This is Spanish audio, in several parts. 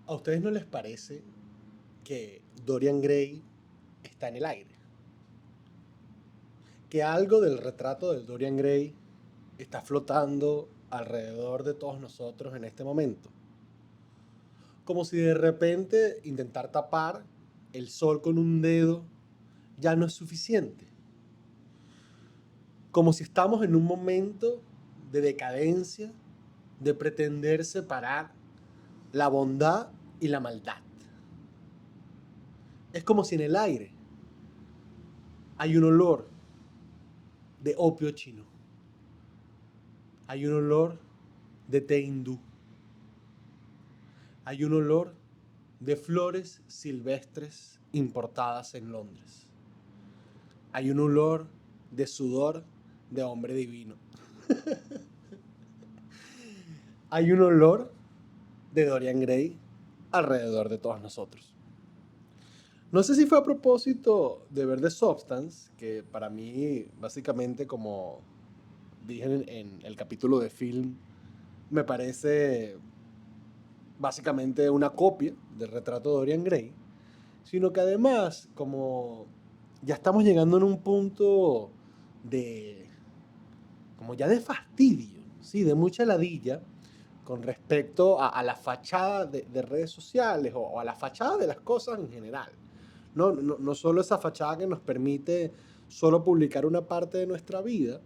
¿A ustedes no les parece que Dorian Gray está en el aire? Que algo del retrato de Dorian Gray está flotando alrededor de todos nosotros en este momento. Como si de repente intentar tapar el sol con un dedo ya no es suficiente. Como si estamos en un momento de decadencia, de pretender separar la bondad y la maldad. Es como si en el aire hay un olor de opio chino. Hay un olor de té hindú. Hay un olor de flores silvestres importadas en Londres. Hay un olor de sudor de hombre divino. Hay un olor de Dorian Gray alrededor de todos nosotros. No sé si fue a propósito de ver The Substance, que para mí, básicamente, como dije en el capítulo de film, me parece básicamente una copia del retrato de Dorian Gray, sino que además, como ya estamos llegando en un punto de, como ya de fastidio, ¿sí? De mucha ladilla con respecto a la fachada de redes sociales o a la fachada de las cosas en general. No solo esa fachada que nos permite solo publicar una parte de nuestra vida,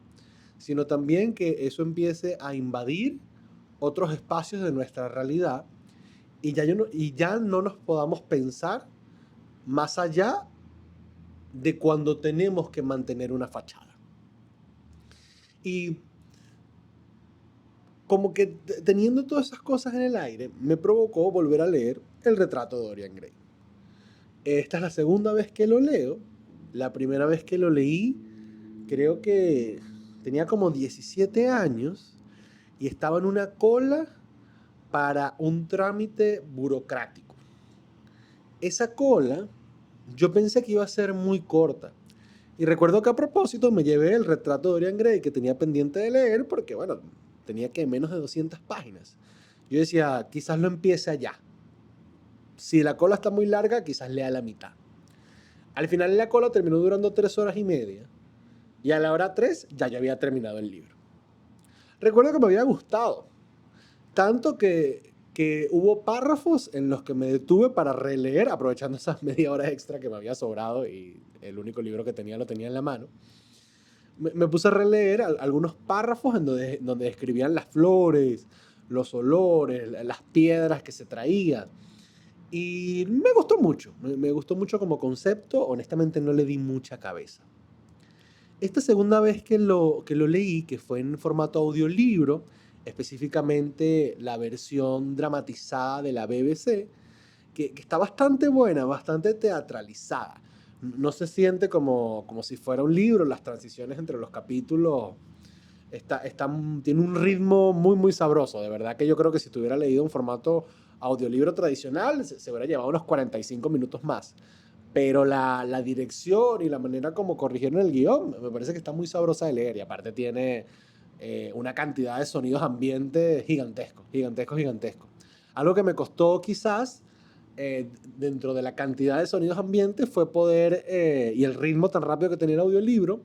sino también que eso empiece a invadir otros espacios de nuestra realidad y ya no nos podamos pensar más allá de cuando tenemos que mantener una fachada. Y como que teniendo todas esas cosas en el aire, me provocó volver a leer El retrato de Dorian Gray. Esta es la segunda vez que lo leo. La primera vez que lo leí, creo que tenía como 17 años y estaba en una cola para un trámite burocrático. Esa cola yo pensé que iba a ser muy corta. Y recuerdo que a propósito me llevé el retrato de Dorian Gray que tenía pendiente de leer porque, bueno, tenía que menos de 200 páginas. Yo decía, quizás lo empiece allá. Si la cola está muy larga, quizás lea la mitad. Al final la cola terminó durando 3 horas y media. Y a la hora 3 ya yo había terminado el libro. Recuerdo que me había gustado. Tanto que hubo párrafos en los que me detuve para releer, aprovechando esas media hora extra que me había sobrado y el único libro que tenía lo tenía en la mano. Me puse a releer algunos párrafos en donde describían las flores, los olores, las piedras que se traían. Y me gustó mucho, me gustó mucho como concepto, honestamente no le di mucha cabeza. Esta segunda vez que lo leí, que fue en formato audiolibro, específicamente la versión dramatizada de la BBC, que está bastante buena, bastante teatralizada. No se siente como si fuera un libro, las transiciones entre los capítulos tiene un ritmo muy, muy sabroso. De verdad que yo creo que si tuviera leído un formato audiolibro tradicional, se hubiera llevado unos 45 minutos más. Pero la dirección y la manera como corrigieron el guión me parece que está muy sabrosa de leer. Y aparte tiene una cantidad de sonidos ambientes gigantescos, gigantescos, gigantescos. Algo que me costó quizás dentro de la cantidad de sonidos ambientes fue poder, y el ritmo tan rápido que tenía el audiolibro,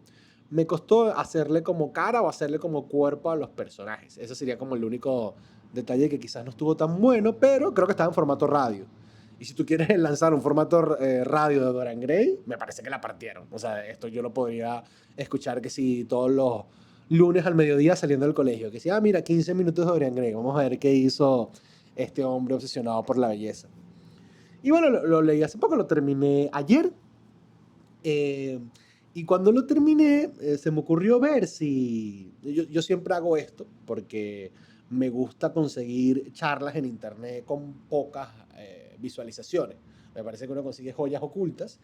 me costó hacerle como cara o hacerle como cuerpo a los personajes. Ese sería como el único detalle que quizás no estuvo tan bueno, pero creo que estaba en formato radio. Y si tú quieres lanzar un formato radio de Dorian Gray, me parece que la partieron. O sea, esto yo lo podría escuchar que si todos los lunes al mediodía saliendo del colegio, que si, mira, 15 minutos de Dorian Gray, vamos a ver qué hizo este hombre obsesionado por la belleza. Y bueno, lo leí hace poco, lo terminé ayer. Eh, y cuando lo terminé, se me ocurrió ver si... Yo siempre hago esto porque me gusta conseguir charlas en internet con pocas visualizaciones. Me parece que uno consigue joyas ocultas.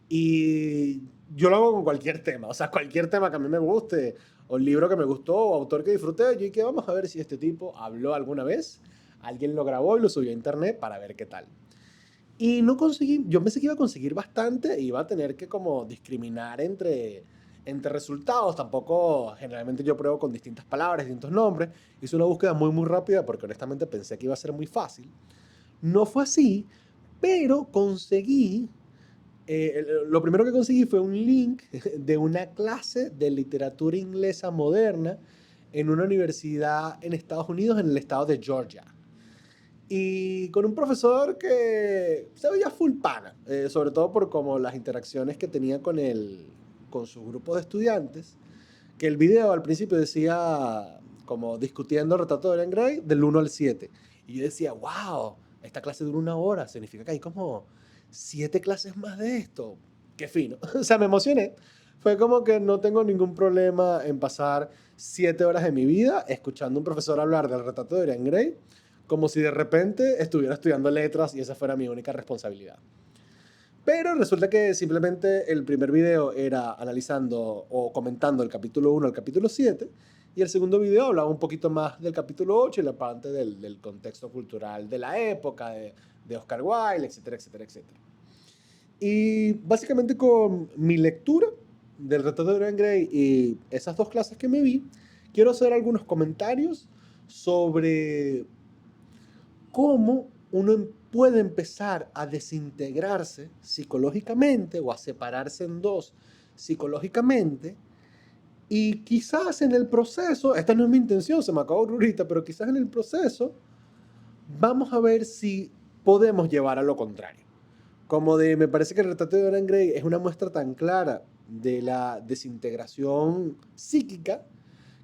Y yo lo hago con cualquier tema. O sea, cualquier tema que a mí me guste, o libro que me gustó, o autor que disfruté, yo dije, vamos a ver si este tipo habló alguna vez, alguien lo grabó y lo subió a internet para ver qué tal. Y no conseguí, yo pensé que iba a conseguir bastante, iba a tener que como discriminar entre resultados, tampoco generalmente yo pruebo con distintas palabras, distintos nombres, hice una búsqueda muy muy rápida porque honestamente pensé que iba a ser muy fácil, No fue así, pero conseguí, lo primero que conseguí fue un link de una clase de literatura inglesa moderna en una universidad en Estados Unidos, en el estado de Georgia. Y con un profesor que se veía full pana, sobre todo por como las interacciones que tenía con su grupo de estudiantes, que el video al principio decía como discutiendo el retrato de Dorian Gray del 1 al 7. Y yo decía, wow, esta clase dura 1 hora, significa que hay como 7 clases más de esto. Qué fino. O sea, me emocioné. Fue como que no tengo ningún problema en pasar 7 horas de mi vida escuchando a un profesor hablar del retrato de Dorian Gray, como si de repente estuviera estudiando letras y esa fuera mi única responsabilidad. Pero resulta que simplemente el primer video era analizando o comentando el capítulo 1 al capítulo 7 y el segundo video hablaba un poquito más del capítulo 8 y la parte del contexto cultural de la época, de Oscar Wilde, etcétera, etcétera, etcétera. Y básicamente con mi lectura del retrato de Dorian Gray y esas 2 clases que me vi, quiero hacer algunos comentarios sobre cómo uno puede empezar a desintegrarse psicológicamente o a separarse en dos psicológicamente y quizás en el proceso, esta no es mi intención, se me acabó ahorita, pero quizás en el proceso vamos a ver si podemos llevar a lo contrario. Como de, me parece que el retrato de Dorian Gray es una muestra tan clara de la desintegración psíquica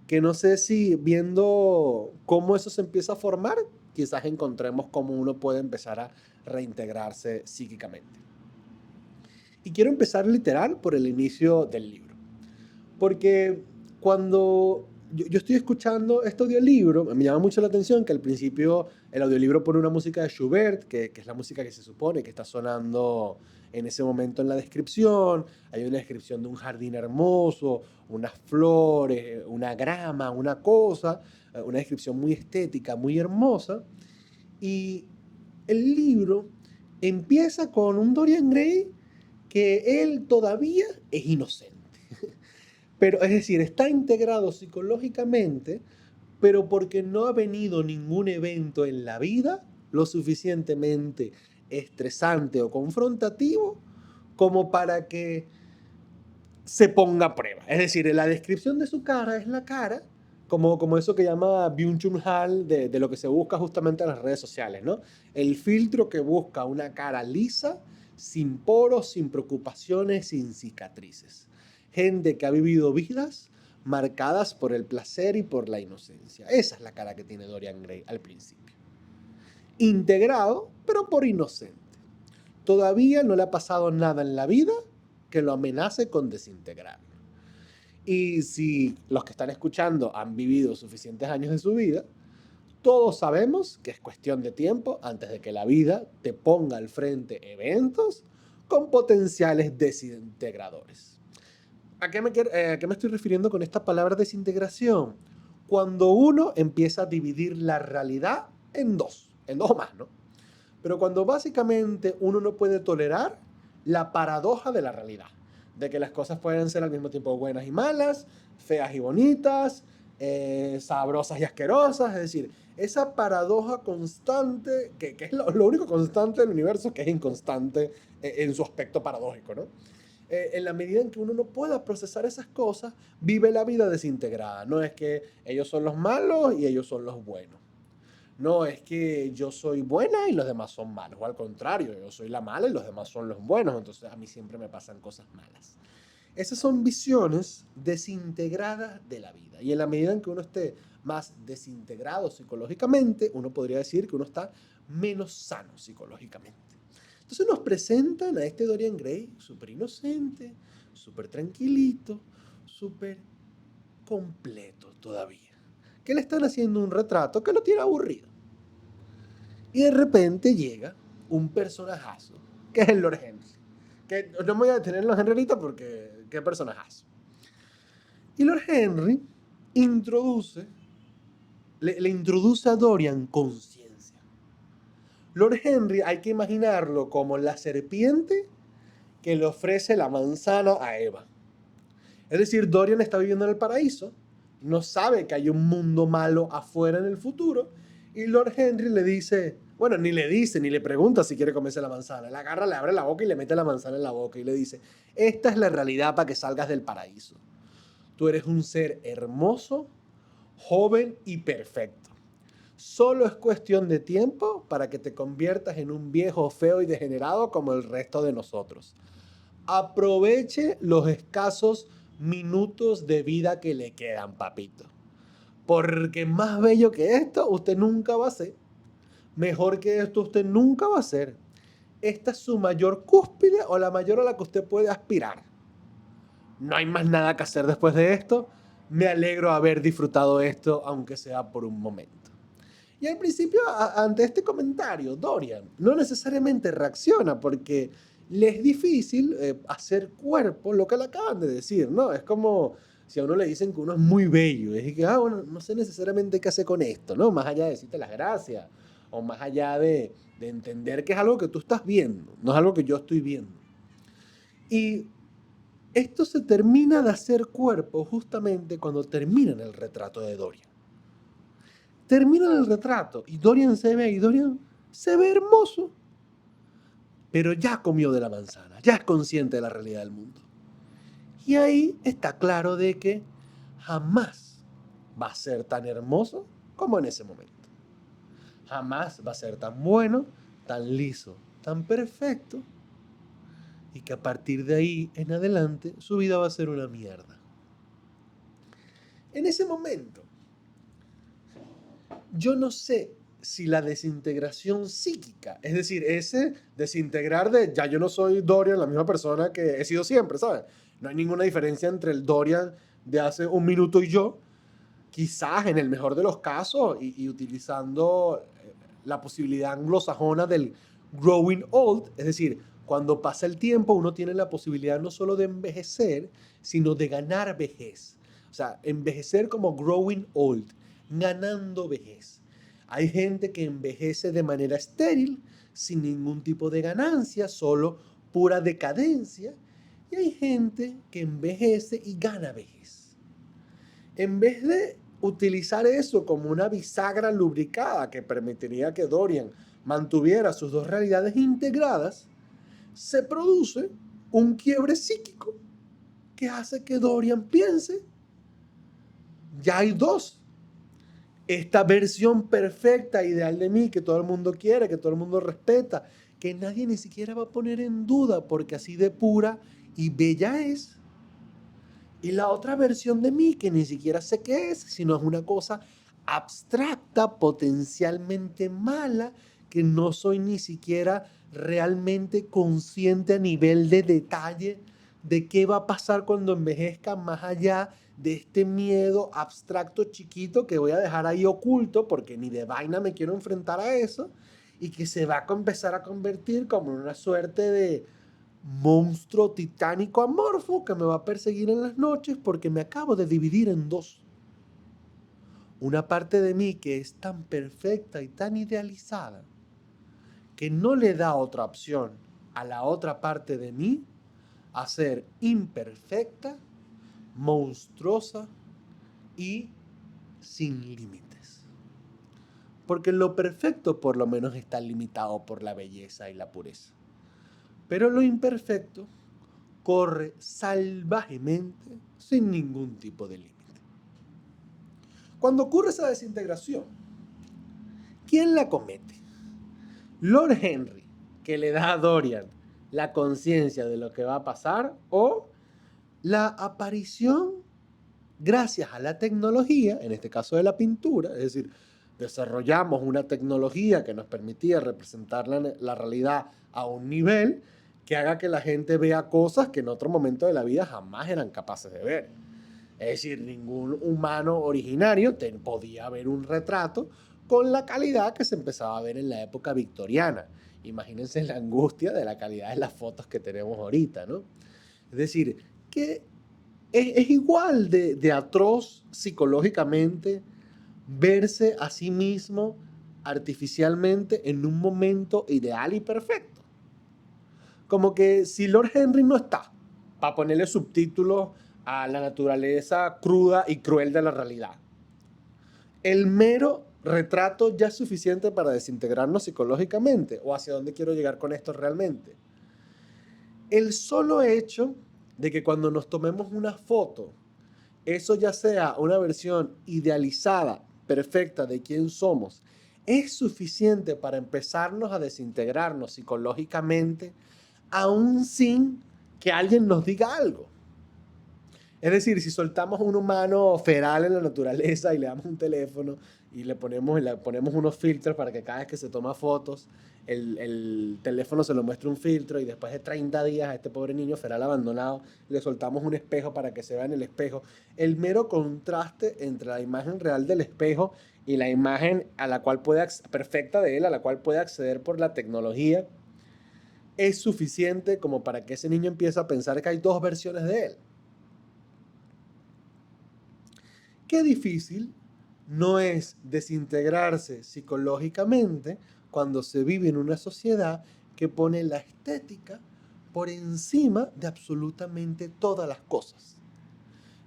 que no sé si viendo cómo eso se empieza a formar, quizás encontremos cómo uno puede empezar a reintegrarse psíquicamente. Y quiero empezar literal por el inicio del libro. Porque cuando yo estoy escuchando este audiolibro, me llama mucho la atención que al principio el audiolibro pone una música de Schubert, que es la música que se supone que está sonando en ese momento en la descripción. Hay una descripción de un jardín hermoso, unas flores, una grama, una cosa, una descripción muy estética, muy hermosa. Y el libro empieza con un Dorian Gray que él todavía es inocente. Pero es decir, está integrado psicológicamente, pero porque no ha venido ningún evento en la vida lo suficientemente estresante o confrontativo como para que se ponga a prueba. Es decir, la descripción de su cara es la cara, como eso que llama Byung-Chul Han de lo que se busca justamente en las redes sociales, ¿no? El filtro que busca una cara lisa, sin poros, sin preocupaciones, sin cicatrices. Gente que ha vivido vidas marcadas por el placer y por la inocencia. Esa es la cara que tiene Dorian Gray al principio. Integrado, pero por inocente. Todavía no le ha pasado nada en la vida que lo amenace con desintegrarlo. Y si los que están escuchando han vivido suficientes años de su vida, todos sabemos que es cuestión de tiempo antes de que la vida te ponga al frente eventos con potenciales desintegradores. ¿A qué me estoy refiriendo con esta palabra desintegración? Cuando uno empieza a dividir la realidad en dos o más, ¿no? Pero cuando básicamente uno no puede tolerar la paradoja de la realidad, de que las cosas pueden ser al mismo tiempo buenas y malas, feas y bonitas, sabrosas y asquerosas, es decir, esa paradoja constante, que es lo único constante del universo, que es inconstante en su aspecto paradójico, ¿no? En la medida en que uno no pueda procesar esas cosas, vive la vida desintegrada. No es que ellos son los malos y ellos son los buenos. No es que yo soy buena y los demás son malos. O al contrario, yo soy la mala y los demás son los buenos. Entonces a mí siempre me pasan cosas malas. Esas son visiones desintegradas de la vida. Y en la medida en que uno esté más desintegrado psicológicamente, uno podría decir que uno está menos sano psicológicamente. Entonces nos presentan a este Dorian Gray súper inocente, súper tranquilito, súper completo todavía. Que le están haciendo un retrato que lo tiene aburrido. Y de repente llega un personajazo, que es el Lord Henry. Que no me voy a detener en los Henryita porque qué personajazo. Y Lord Henry introduce, le introduce a Dorian conciencia. Lord Henry hay que imaginarlo como la serpiente que le ofrece la manzana a Eva. Es decir, Dorian está viviendo en el paraíso, no sabe que hay un mundo malo afuera en el futuro, y Lord Henry le dice, Bueno, ni le dice, ni le pregunta si quiere comerse la manzana. La agarra, le abre la boca y le mete la manzana en la boca y le dice, esta es la realidad para que salgas del paraíso. Tú eres un ser hermoso, joven y perfecto. Solo es cuestión de tiempo para que te conviertas en un viejo feo y degenerado como el resto de nosotros. Aproveche los escasos minutos de vida que le quedan, papito. Porque más bello que esto, usted nunca va a ser. Mejor que esto, usted nunca va a ser. Esta es su mayor cúspide o la mayor a la que usted puede aspirar. No hay más nada que hacer después de esto. Me alegro haber disfrutado esto, aunque sea por un momento. Y al principio, ante este comentario, Dorian no necesariamente reacciona porque le es difícil hacer cuerpo lo que le acaban de decir, ¿no? Es como si a uno le dicen que uno es muy bello. Es que, bueno, no sé necesariamente qué hacer con esto, ¿no? Más allá de decirte las gracias o más allá de entender que es algo que tú estás viendo, no es algo que yo estoy viendo. Y esto se termina de hacer cuerpo justamente cuando terminan el retrato de Dorian. Terminan el retrato y Dorian se ve hermoso, pero ya comió de la manzana, ya es consciente de la realidad del mundo. Y ahí está claro de que jamás va a ser tan hermoso como en ese momento. Jamás va a ser tan bueno, tan liso, tan perfecto, y que a partir de ahí en adelante su vida va a ser una mierda. En ese momento, yo no sé si la desintegración psíquica, es decir, ese desintegrar de ya yo no soy Dorian, la misma persona que he sido siempre, ¿sabes? No hay ninguna diferencia entre el Dorian de hace un minuto y yo, quizás en el mejor de los casos y utilizando la posibilidad anglosajona del growing old, es decir, cuando pasa el tiempo uno tiene la posibilidad no solo de envejecer, sino de ganar vejez. O sea, envejecer como growing old, ganando vejez. Hay gente que envejece de manera estéril, sin ningún tipo de ganancia, solo pura decadencia. Y hay gente que envejece y gana vejez. En vez de utilizar eso como una bisagra lubricada que permitiría que Dorian mantuviera sus dos realidades integradas, se produce un quiebre psíquico que hace que Dorian piense, ya hay dos. Esta versión perfecta, ideal de mí, que todo el mundo quiere, que todo el mundo respeta, que nadie ni siquiera va a poner en duda porque así de pura y bella es. Y la otra versión de mí, que ni siquiera sé qué es, sino es una cosa abstracta, potencialmente mala, que no soy ni siquiera realmente consciente a nivel de detalle de qué va a pasar cuando envejezca, más allá de este miedo abstracto chiquito que voy a dejar ahí oculto porque ni de vaina me quiero enfrentar a eso, y que se va a empezar a convertir como en una suerte de monstruo titánico amorfo que me va a perseguir en las noches porque me acabo de dividir en dos. Una parte de mí que es tan perfecta y tan idealizada que no le da otra opción a la otra parte de mí a ser imperfecta, monstruosa y sin límites. Porque lo perfecto por lo menos está limitado por la belleza y la pureza. Pero lo imperfecto corre salvajemente sin ningún tipo de límite. Cuando ocurre esa desintegración, ¿quién la comete? Lord Henry, que le da a Dorian la conciencia de lo que va a pasar, o la aparición, gracias a la tecnología, en este caso de la pintura, es decir, desarrollamos una tecnología que nos permitía representar la realidad a un nivel que haga que la gente vea cosas que en otro momento de la vida jamás eran capaces de ver. Es decir, ningún humano originario podía ver un retrato con la calidad que se empezaba a ver en la época victoriana. Imagínense la angustia de la calidad de las fotos que tenemos ahorita, ¿no? Es decir, que es igual de atroz psicológicamente verse a sí mismo artificialmente en un momento ideal y perfecto. Como que si Lord Henry no está para ponerle subtítulos a la naturaleza cruda y cruel de la realidad, el mero retrato ya es suficiente para desintegrarnos psicológicamente? ¿O hacia dónde quiero llegar con esto realmente? El solo hecho de que cuando nos tomemos una foto, eso ya sea una versión idealizada, perfecta de quién somos, es suficiente para empezarnos a desintegrarnos psicológicamente, aún sin que alguien nos diga algo. Es decir, si soltamos un humano feral en la naturaleza y le damos un teléfono y le ponemos unos filtros para que cada vez que se toma fotos, el teléfono se lo muestre un filtro y después de 30 días a este pobre niño feral abandonado le soltamos un espejo para que se vea en el espejo, el mero contraste entre la imagen real del espejo y la imagen a la cual perfecta de él, a la cual puede acceder por la tecnología, es suficiente como para que ese niño empiece a pensar que hay dos versiones de él. Qué difícil no es desintegrarse psicológicamente cuando se vive en una sociedad que pone la estética por encima de absolutamente todas las cosas.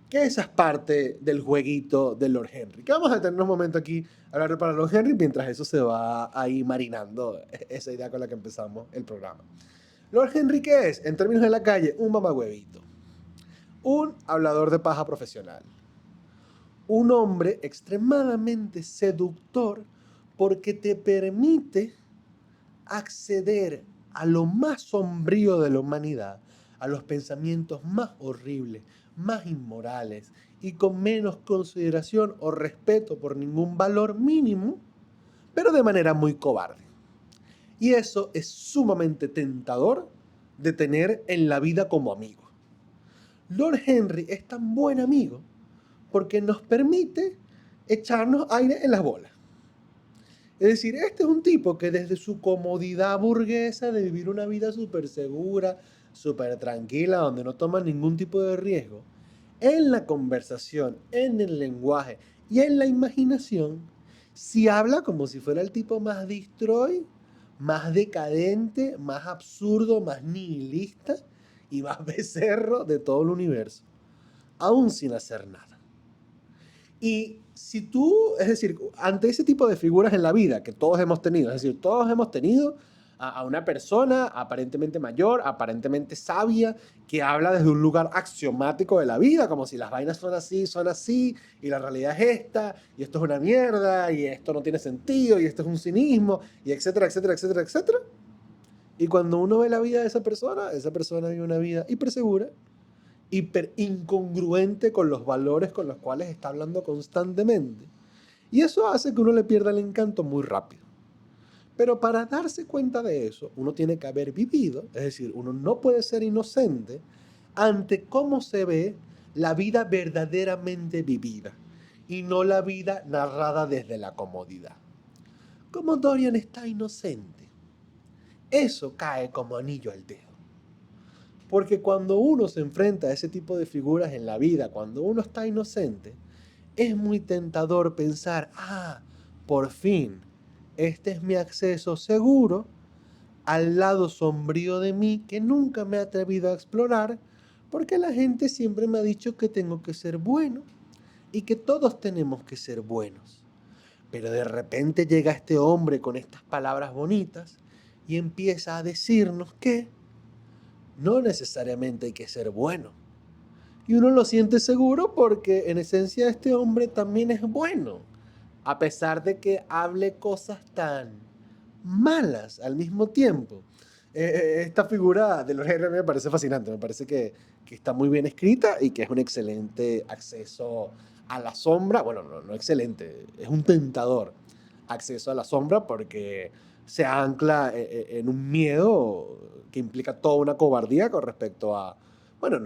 Que esa es parte del jueguito de Lord Henry. Que vamos a tener un momento aquí a hablar para Lord Henry mientras eso se va ahí marinando, esa idea con la que empezamos el programa. Lord Henry, ¿qué es? En términos de la calle, un mamagüevito. Un hablador de paja profesional. Un hombre extremadamente seductor porque te permite acceder a lo más sombrío de la humanidad, a los pensamientos más horribles, más inmorales y con menos consideración o respeto por ningún valor mínimo, pero de manera muy cobarde. Y eso es sumamente tentador de tener en la vida como amigo. Lord Henry es tan buen amigo porque nos permite echarnos aire en las bolas. Es decir, este es un tipo que desde su comodidad burguesa de vivir una vida súper segura, súper tranquila, donde no toma ningún tipo de riesgo, en la conversación, en el lenguaje y en la imaginación, si habla como si fuera el tipo más destroy, más decadente, más absurdo, más nihilista y más becerro de todo el universo, aún sin hacer nada. Y si tú, es decir, ante ese tipo de figuras en la vida que todos hemos tenido, es decir, todos hemos tenido a una persona aparentemente mayor, aparentemente sabia, que habla desde un lugar axiomático de la vida, como si las vainas son así, y la realidad es esta, y esto es una mierda, y esto no tiene sentido, y esto es un cinismo, y etcétera, etcétera, etcétera, etcétera. Y cuando uno ve la vida de esa persona vive una vida hiper segura, hiper incongruente con los valores con los cuales está hablando constantemente. Y eso hace que uno le pierda el encanto muy rápido. Pero para darse cuenta de eso, uno tiene que haber vivido, es decir, uno no puede ser inocente ante cómo se ve la vida verdaderamente vivida y no la vida narrada desde la comodidad. Como Dorian está inocente, eso cae como anillo al dedo. Porque cuando uno se enfrenta a ese tipo de figuras en la vida, cuando uno está inocente, es muy tentador pensar, por fin, este es mi acceso seguro al lado sombrío de mí que nunca me he atrevido a explorar, porque la gente siempre me ha dicho que tengo que ser bueno y que todos tenemos que ser buenos. Pero de repente llega este hombre con estas palabras bonitas y empieza a decirnos que no necesariamente hay que ser bueno. Y uno lo siente seguro porque en esencia este hombre también es bueno, a pesar de que hable cosas tan malas al mismo tiempo. Esta figura de los R me parece fascinante, me parece que está muy bien escrita y que es un excelente acceso a la sombra. Bueno, no excelente, es un tentador acceso a la sombra porque se ancla en un miedo que implica toda una cobardía con respecto a, bueno,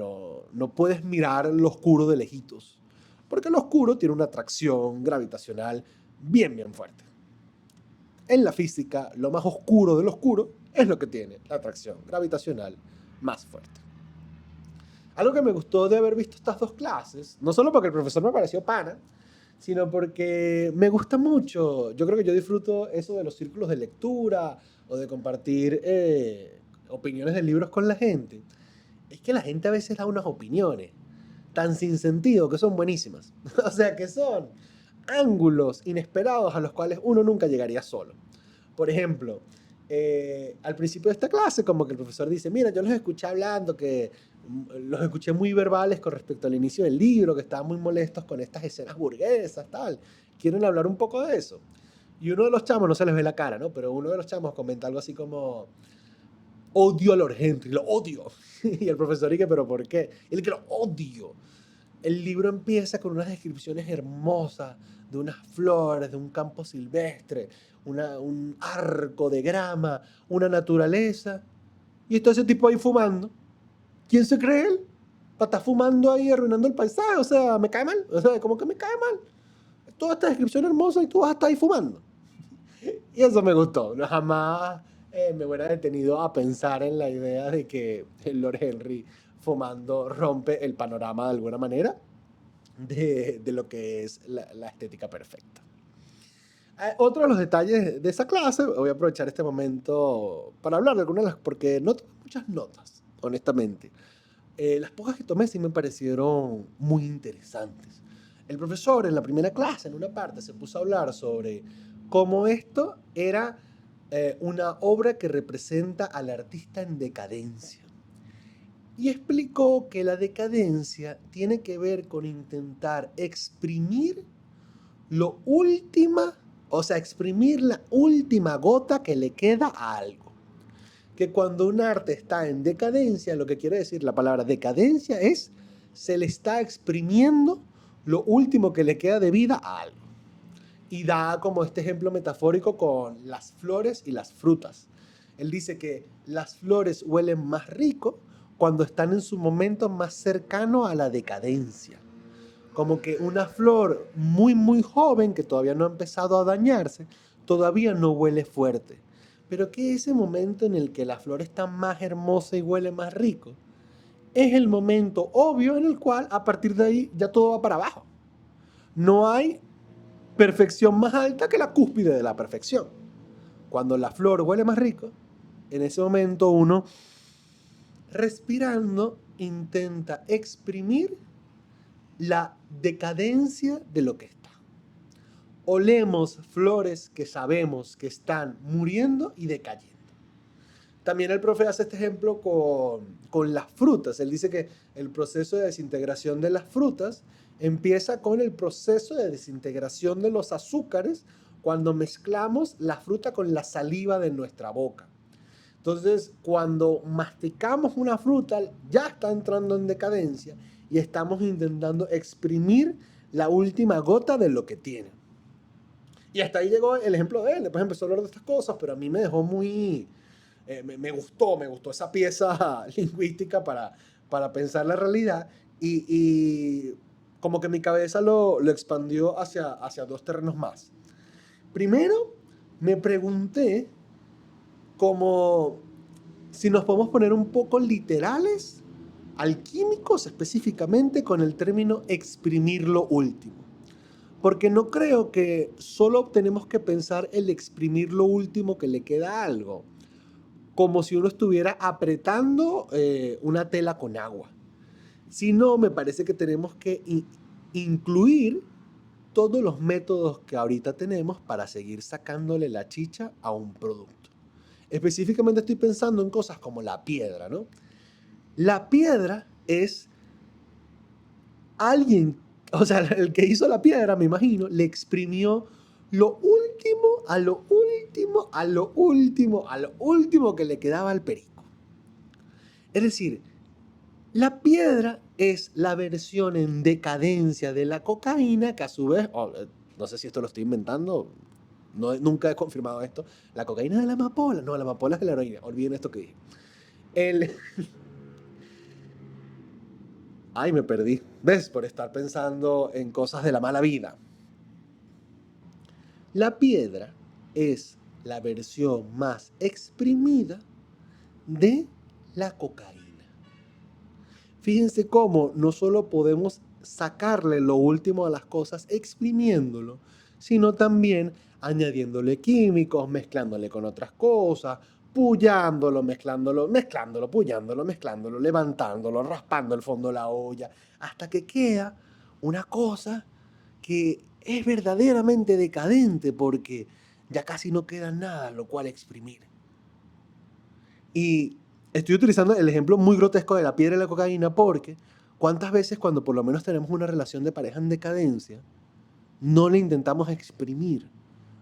no puedes mirar lo oscuro de lejitos, porque lo oscuro tiene una atracción gravitacional bien fuerte. En la física, lo más oscuro de lo oscuro es lo que tiene la atracción gravitacional más fuerte. Algo que me gustó de haber visto estas dos clases, no solo porque el profesor me pareció pana, sino porque me gusta mucho. Yo creo que yo disfruto eso de los círculos de lectura o de compartir opiniones de libros con la gente. Es que la gente a veces da unas opiniones tan sin sentido que son buenísimas. O sea, que son ángulos inesperados a los cuales uno nunca llegaría solo. Por ejemplo, al principio de esta clase, como que el profesor dice, mira, yo los escuché hablando, que los escuché muy verbales con respecto al inicio del libro, que estaban muy molestos con estas escenas burguesas, tal. ¿Quieren hablar un poco de eso? Y uno de los chamos, no se les ve la cara, ¿no? Pero uno de los chamos comenta algo así como, odio a Lord Henry, lo odio. Y el profesor dice, ¿pero por qué? Y él que lo odio. El libro empieza con unas descripciones hermosas de unas flores, de un campo silvestre, un arco de grama, una naturaleza. Y está ese tipo ahí fumando. ¿Quién se cree él? Para estar fumando ahí, arruinando el paisaje. O sea, me cae mal. O sea, ¿cómo que me cae mal? Toda esta descripción hermosa y tú vas a estar ahí fumando. Y eso me gustó. No, jamás me hubiera detenido a pensar en la idea de que el Lord Henry fumando rompe el panorama de alguna manera de lo que es la estética perfecta. Otro de los detalles de esa clase, voy a aprovechar este momento para hablar de algunas de las, porque no tomé muchas notas, honestamente. Las pocas que tomé sí me parecieron muy interesantes. El profesor en la primera clase, en una parte, se puso a hablar sobre cómo esto era una obra que representa al artista en decadencia. Y explicó que la decadencia tiene que ver con intentar exprimir lo última, o sea, exprimir la última gota que le queda a algo. Que cuando un arte está en decadencia, lo que quiere decir la palabra decadencia es se le está exprimiendo lo último que le queda de vida a algo. Y da como este ejemplo metafórico con las flores y las frutas. Él dice que las flores huelen más rico cuando están en su momento más cercano a la decadencia. Como que una flor muy muy joven que todavía no ha empezado a dañarse, todavía no huele fuerte. Pero que ese momento en el que la flor está más hermosa y huele más rico, es el momento obvio en el cual a partir de ahí ya todo va para abajo. No hay perfección más alta que la cúspide de la perfección. Cuando la flor huele más rico, en ese momento uno, respirando, intenta exprimir la decadencia de lo que está. Olemos flores que sabemos que están muriendo y decayendo. También el profe hace este ejemplo con las frutas. Él dice que el proceso de desintegración de las frutas empieza con el proceso de desintegración de los azúcares cuando mezclamos la fruta con la saliva de nuestra boca. Entonces, cuando masticamos una fruta, ya está entrando en decadencia y estamos intentando exprimir la última gota de lo que tiene. Y hasta ahí llegó el ejemplo de él. Después empezó a hablar de estas cosas, pero a mí me dejó muy... me gustó esa pieza lingüística para pensar la realidad y como que mi cabeza lo expandió hacia dos terrenos más. Primero, me pregunté como si nos podemos poner un poco literales, alquímicos específicamente, con el término exprimir lo último. Porque no creo que solo tenemos que pensar el exprimir lo último que le queda a algo, como si uno estuviera apretando una tela con agua. Sino me parece que tenemos que incluir todos los métodos que ahorita tenemos para seguir sacándole la chicha a un producto. Específicamente estoy pensando en cosas como la piedra, ¿no? La piedra es alguien, o sea, el que hizo la piedra, me imagino, le exprimió lo último, a lo último, a lo último, a lo último que le quedaba al perico. Es decir, la piedra es la versión en decadencia de la cocaína, que a su vez, no sé si esto lo estoy inventando, no, nunca he confirmado esto, la cocaína de la amapola, no, la amapola es de la heroína, olviden esto que dije. El... Ay, me perdí, ¿ves? Por estar pensando en cosas de la mala vida. La piedra es la versión más exprimida de la cocaína. Fíjense cómo no solo podemos sacarle lo último a las cosas exprimiéndolo, sino también añadiéndole químicos, mezclándole con otras cosas, pullándolo, mezclándolo, pullándolo, mezclándolo, levantándolo, raspando el fondo de la olla, hasta que queda una cosa que es verdaderamente decadente porque ya casi no queda nada lo cual exprimir. Y estoy utilizando el ejemplo muy grotesco de la piedra y la cocaína porque ¿cuántas veces cuando por lo menos tenemos una relación de pareja en decadencia, no le intentamos exprimir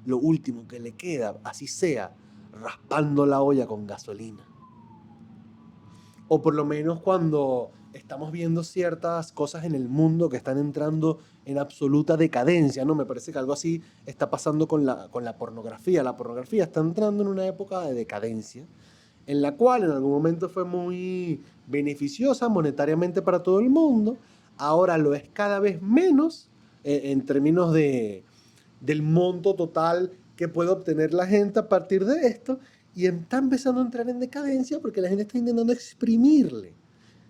lo último que le queda, así sea, raspando la olla con gasolina? O por lo menos cuando estamos viendo ciertas cosas en el mundo que están entrando en absoluta decadencia, ¿no? Me parece que algo así está pasando con la pornografía. La pornografía está entrando en una época de decadencia, en la cual en algún momento fue muy beneficiosa monetariamente para todo el mundo, ahora lo es cada vez menos en términos del monto total que puede obtener la gente a partir de esto, y está empezando a entrar en decadencia porque la gente está intentando exprimirle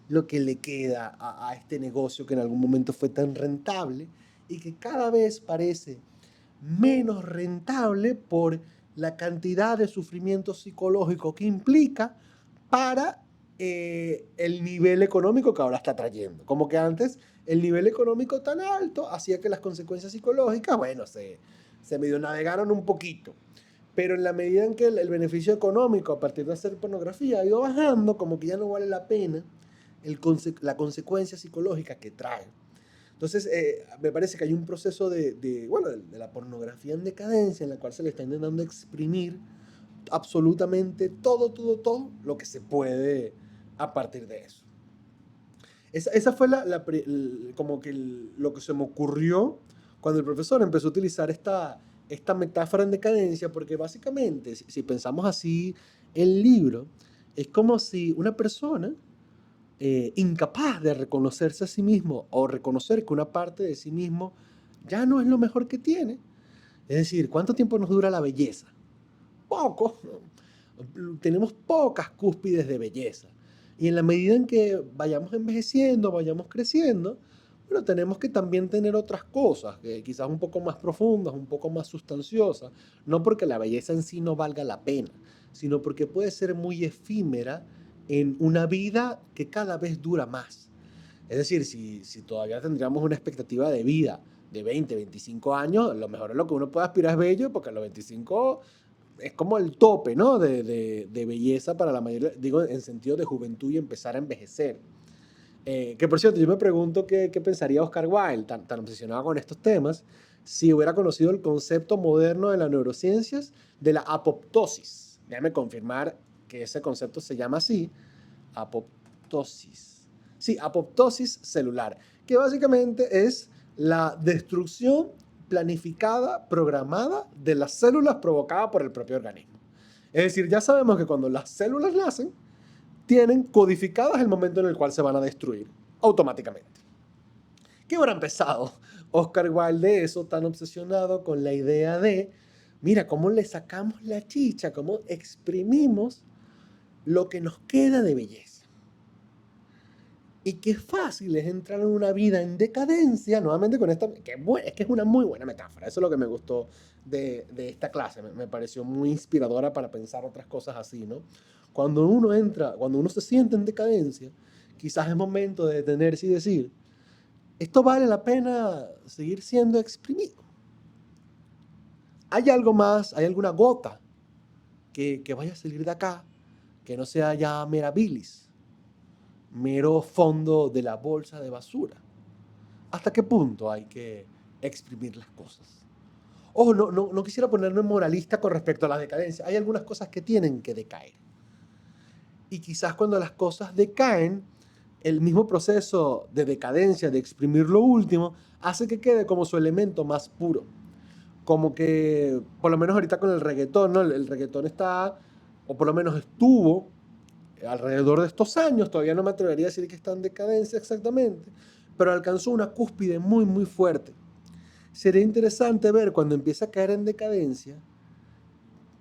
lo que le queda a este negocio que en algún momento fue tan rentable y que cada vez parece menos rentable por la cantidad de sufrimiento psicológico que implica para el nivel económico que ahora está trayendo. Como que antes el nivel económico tan alto hacía que las consecuencias psicológicas, bueno, se medio navegaron un poquito. Pero en la medida en que el beneficio económico a partir de hacer pornografía ha ido bajando, como que ya no vale la pena la consecuencia psicológica que trae. Entonces, me parece que hay un proceso bueno, de la pornografía en decadencia en la cual se le está intentando exprimir absolutamente todo lo que se puede a partir de eso. Esa fue como que lo que se me ocurrió cuando el profesor empezó a utilizar esta metáfora en decadencia, porque básicamente, si pensamos así, el libro es como si una persona incapaz de reconocerse a sí mismo o reconocer que una parte de sí mismo ya no es lo mejor que tiene. Es decir, ¿cuánto tiempo nos dura la belleza? Poco. Tenemos pocas cúspides de belleza. Y en la medida en que vayamos envejeciendo, vayamos creciendo, bueno, tenemos que también tener otras cosas, quizás un poco más profundas, un poco más sustanciosas, no porque la belleza en sí no valga la pena, sino porque puede ser muy efímera en una vida que cada vez dura más. Es decir, si todavía tendríamos una expectativa de vida de 20, 25 años, lo mejor es lo que uno puede aspirar es bello, porque a los 25 es como el tope, ¿no? De belleza para la mayoría, digo, en sentido de juventud y empezar a envejecer. Que por cierto, yo me pregunto qué pensaría Oscar Wilde, tan obsesionado con estos temas, si hubiera conocido el concepto moderno de las neurociencias de la apoptosis. Déjame confirmar que ese concepto se llama así, apoptosis. Sí, apoptosis celular, que básicamente es la destrucción planificada, programada de las células provocada por el propio organismo. Es decir, ya sabemos que cuando las células nacen, tienen codificadas el momento en el cual se van a destruir automáticamente. ¿Qué habrá empezado Oscar Wilde de eso, tan obsesionado con la idea de, mira, cómo le sacamos la chicha, cómo exprimimos lo que nos queda de belleza? Y qué fácil es entrar en una vida en decadencia, nuevamente con esta, es que es una muy buena metáfora, eso es lo que me gustó de esta clase, me pareció muy inspiradora para pensar otras cosas así, ¿no? Cuando uno se siente en decadencia, quizás es momento de detenerse y decir, esto vale la pena seguir siendo exprimido. ¿Hay algo más, hay alguna gota que vaya a salir de acá que no sea ya mera bilis, mero fondo de la bolsa de basura? ¿Hasta qué punto hay que exprimir las cosas? Ojo, no quisiera ponerme moralista con respecto a la decadencia. Hay algunas cosas que tienen que decaer. Y quizás cuando las cosas decaen, el mismo proceso de decadencia, de exprimir lo último, hace que quede como su elemento más puro. Como que, por lo menos ahorita con el reggaetón, ¿no? El reggaetón está, o por lo menos estuvo, alrededor de estos años, todavía no me atrevería a decir que está en decadencia exactamente, pero alcanzó una cúspide muy, muy fuerte. Sería interesante ver cuando empieza a caer en decadencia,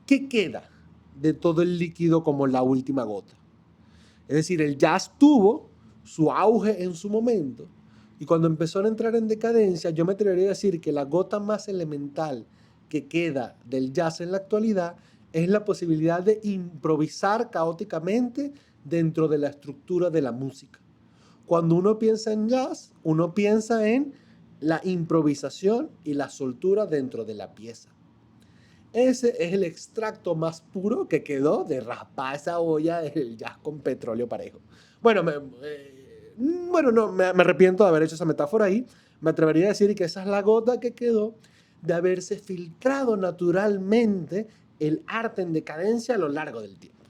qué queda de todo el líquido como la última gota. Es decir, el jazz tuvo su auge en su momento, y cuando empezó a entrar en decadencia, yo me atrevería a decir que la gota más elemental que queda del jazz en la actualidad es la posibilidad de improvisar caóticamente dentro de la estructura de la música. Cuando uno piensa en jazz, uno piensa en la improvisación y la soltura dentro de la pieza. Ese es el extracto más puro que quedó de raspar esa olla del jazz con petróleo parejo. Bueno, no, me arrepiento de haber hecho esa metáfora ahí. Me atrevería a decir que esa es la gota que quedó de haberse filtrado naturalmente el arte en decadencia a lo largo del tiempo.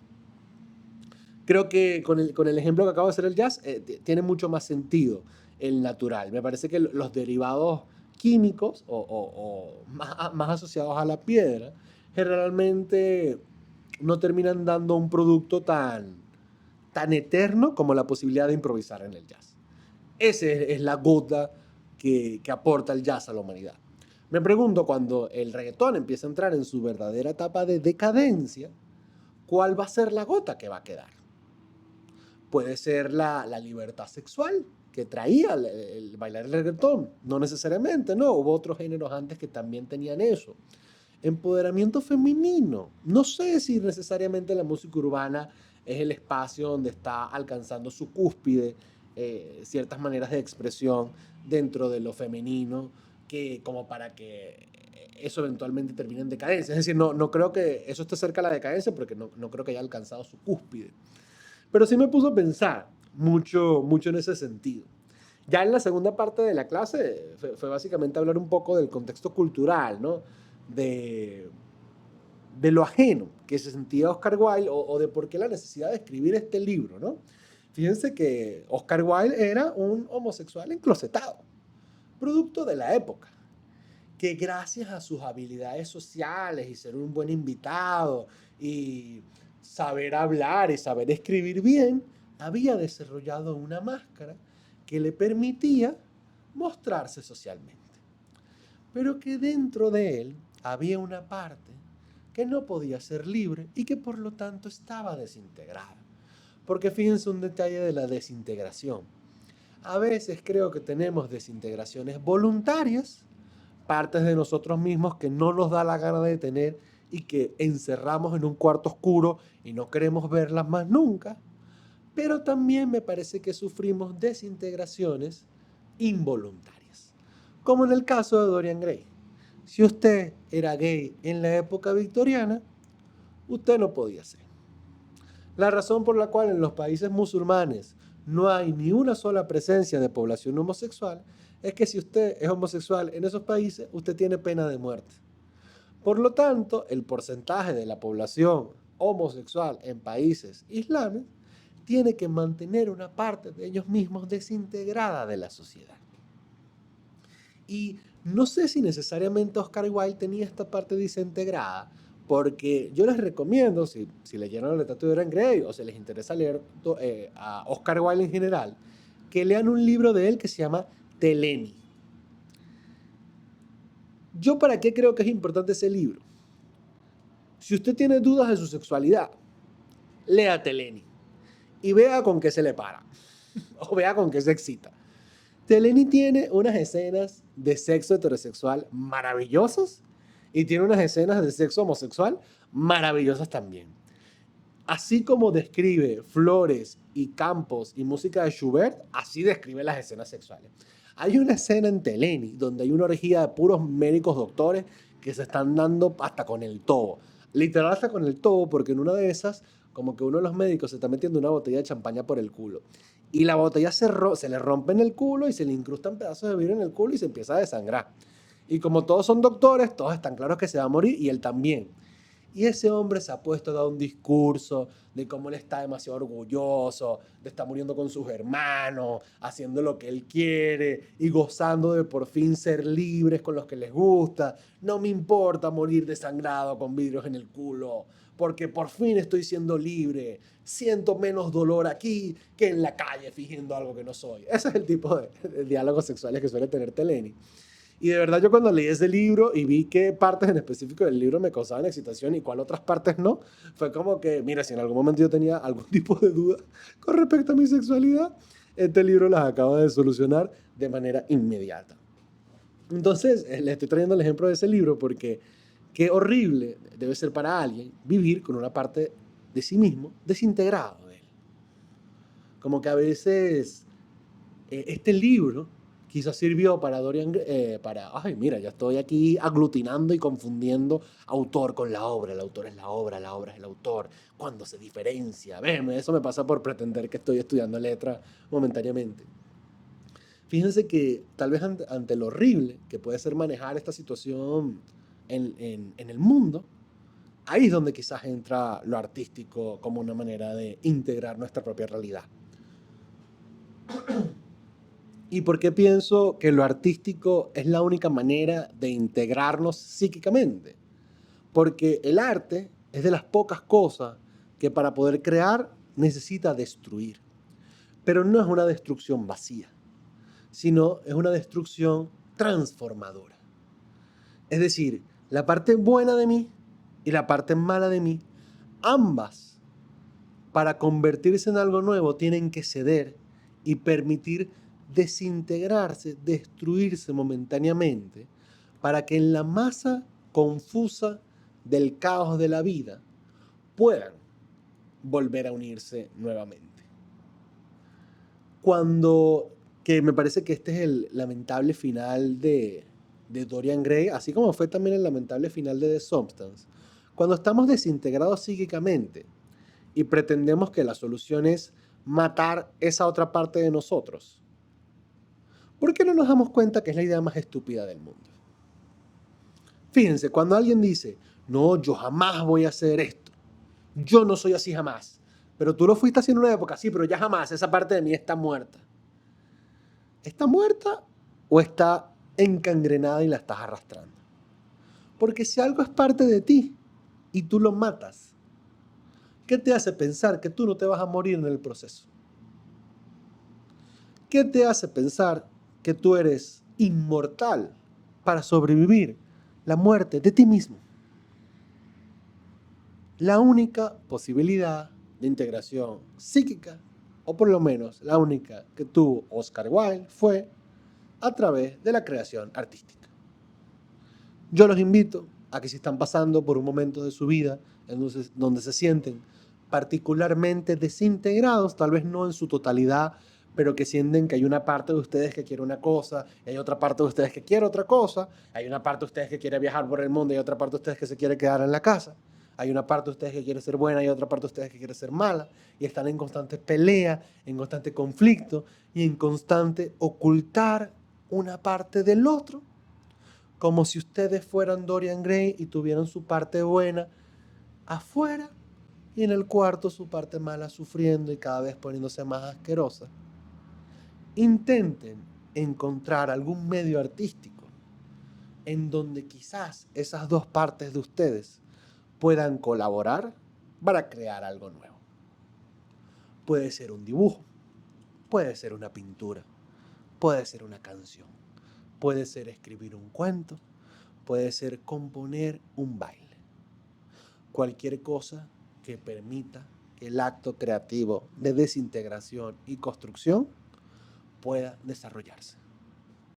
Creo que con el ejemplo que acabo de hacer el jazz, tiene mucho más sentido el natural. Me parece que los derivados químicos o más asociados a la piedra, generalmente no terminan dando un producto tan eterno como la posibilidad de improvisar en el jazz. Esa es la gota que aporta el jazz a la humanidad. Me pregunto, cuando el reggaetón empieza a entrar en su verdadera etapa de decadencia, ¿cuál va a ser la gota que va a quedar? Puede ser la libertad sexual que traía el bailar el reggaetón. No necesariamente, no. Hubo otros géneros antes que también tenían eso. Empoderamiento femenino. No sé si necesariamente la música urbana es el espacio donde está alcanzando su cúspide, ciertas maneras de expresión dentro de lo femenino, que como para que eso eventualmente termine en decadencia. Es decir, no creo que eso esté cerca de la decadencia, porque no creo que haya alcanzado su cúspide. Pero sí me puso a pensar mucho en ese sentido. Ya en la segunda parte de la clase fue básicamente hablar un poco del contexto cultural, ¿no? De, de lo ajeno que se sentía Oscar Wilde, o de por qué la necesidad de escribir este libro, ¿no? Fíjense que Oscar Wilde era un homosexual enclosetado, producto de la época, que gracias a sus habilidades sociales y ser un buen invitado y saber hablar y saber escribir bien, había desarrollado una máscara que le permitía mostrarse socialmente. Pero que dentro de él había una parte que no podía ser libre y que por lo tanto estaba desintegrada. Porque fíjense un detalle de la desintegración. A veces creo que tenemos desintegraciones voluntarias, partes de nosotros mismos que no nos da la gana de tener y que encerramos en un cuarto oscuro y no queremos verlas más nunca. Pero también me parece que sufrimos desintegraciones involuntarias, como en el caso de Dorian Gray. Si usted era gay en la época victoriana, usted no podía ser. La razón por la cual en los países musulmanes no hay ni una sola presencia de población homosexual es que si usted es homosexual en esos países, usted tiene pena de muerte. Por lo tanto, el porcentaje de la población homosexual en países islámicos tiene que mantener una parte de ellos mismos desintegrada de la sociedad. Y no sé si necesariamente Oscar Wilde tenía esta parte desintegrada, porque yo les recomiendo, si leyeron el retrato de Dorian Gray o si les interesa leer a Oscar Wilde en general, que lean un libro de él que se llama Teleni. ¿Yo para qué creo que es importante ese libro? Si usted tiene dudas de su sexualidad, lea Teleni y vea con qué se le para o vea con qué se excita. Teleni tiene unas escenas de sexo heterosexual maravillosas y tiene unas escenas de sexo homosexual maravillosas también. Así como describe flores y campos y música de Schubert, así describe las escenas sexuales. Hay una escena en Teleni donde hay una orgía de puros médicos doctores que se están dando hasta con el tobo. Literal hasta con el tobo, porque en una de esas, como que uno de los médicos se está metiendo una botella de champaña por el culo. Y la botella se le rompe en el culo y se le incrustan pedazos de vidrio en el culo y se empieza a desangrar. Y como todos son doctores, todos están claros que se va a morir y él también. Y ese hombre se ha puesto a dar un discurso de cómo él está demasiado orgulloso, de estar muriendo con sus hermanos, haciendo lo que él quiere y gozando de por fin ser libres con los que les gusta. No me importa morir desangrado con vidrios en el culo, porque por fin estoy siendo libre. Siento menos dolor aquí que en la calle fingiendo algo que no soy. Ese es el tipo de diálogos sexuales que suele tener Teleni. Y de verdad yo cuando leí ese libro y vi qué partes en específico del libro me causaban excitación y cuál otras partes no, fue como que, mira, si en algún momento yo tenía algún tipo de duda con respecto a mi sexualidad, este libro las acaba de solucionar de manera inmediata. Entonces, le estoy trayendo el ejemplo de ese libro porque qué horrible debe ser para alguien vivir con una parte de sí mismo desintegrado de él. Como que a veces este libro Quizás sirvió para ay, mira, ya estoy aquí aglutinando y confundiendo autor con la obra. El autor es la obra es el autor. ¿Cuándo se diferencia? Eso me pasa por pretender que estoy estudiando letra momentáneamente. Fíjense que tal vez ante lo horrible que puede ser manejar esta situación en el mundo, ahí es donde quizás entra lo artístico como una manera de integrar nuestra propia realidad. ¿Y por qué pienso que lo artístico es la única manera de integrarnos psíquicamente? Porque el arte es de las pocas cosas que para poder crear necesita destruir. Pero no es una destrucción vacía, sino es una destrucción transformadora. Es decir, la parte buena de mí y la parte mala de mí, ambas, para convertirse en algo nuevo, tienen que ceder y permitir desintegrarse, destruirse momentáneamente, para que en la masa confusa del caos de la vida puedan volver a unirse nuevamente. Que me parece que este es el lamentable final de Dorian Gray, así como fue también el lamentable final de The Substance. Cuando estamos desintegrados psíquicamente y pretendemos que la solución es matar esa otra parte de nosotros, ¿por qué no nos damos cuenta que es la idea más estúpida del mundo? Fíjense, cuando alguien dice, no, yo jamás voy a hacer esto, yo no soy así jamás, pero tú lo fuiste haciendo en una época, sí, pero ya jamás, esa parte de mí está muerta. ¿Está muerta o está encangrenada y la estás arrastrando? Porque si algo es parte de ti y tú lo matas, ¿qué te hace pensar que tú no te vas a morir en el proceso? ¿Qué te hace pensar que tú eres inmortal para sobrevivir la muerte de ti mismo? La única posibilidad de integración psíquica, o por lo menos la única que tuvo Oscar Wilde, fue a través de la creación artística. Yo los invito a que si están pasando por un momento de su vida donde se sienten particularmente desintegrados, tal vez no en su totalidad, pero que sienten que hay una parte de ustedes que quiere una cosa, y hay otra parte de ustedes que quiere otra cosa, hay una parte de ustedes que quiere viajar por el mundo y hay otra parte de ustedes que se quiere quedar en la casa, hay una parte de ustedes que quiere ser buena y otra parte de ustedes que quiere ser mala, y están en constante pelea, en constante conflicto y en constante ocultar una parte del otro, como si ustedes fueran Dorian Gray y tuvieran su parte buena afuera y en el cuarto su parte mala sufriendo y cada vez poniéndose más asquerosa. Intenten encontrar algún medio artístico en donde quizás esas dos partes de ustedes puedan colaborar para crear algo nuevo. Puede ser un dibujo, puede ser una pintura, puede ser una canción, puede ser escribir un cuento, puede ser componer un baile. Cualquier cosa que permita que el acto creativo de desintegración y construcción pueda desarrollarse.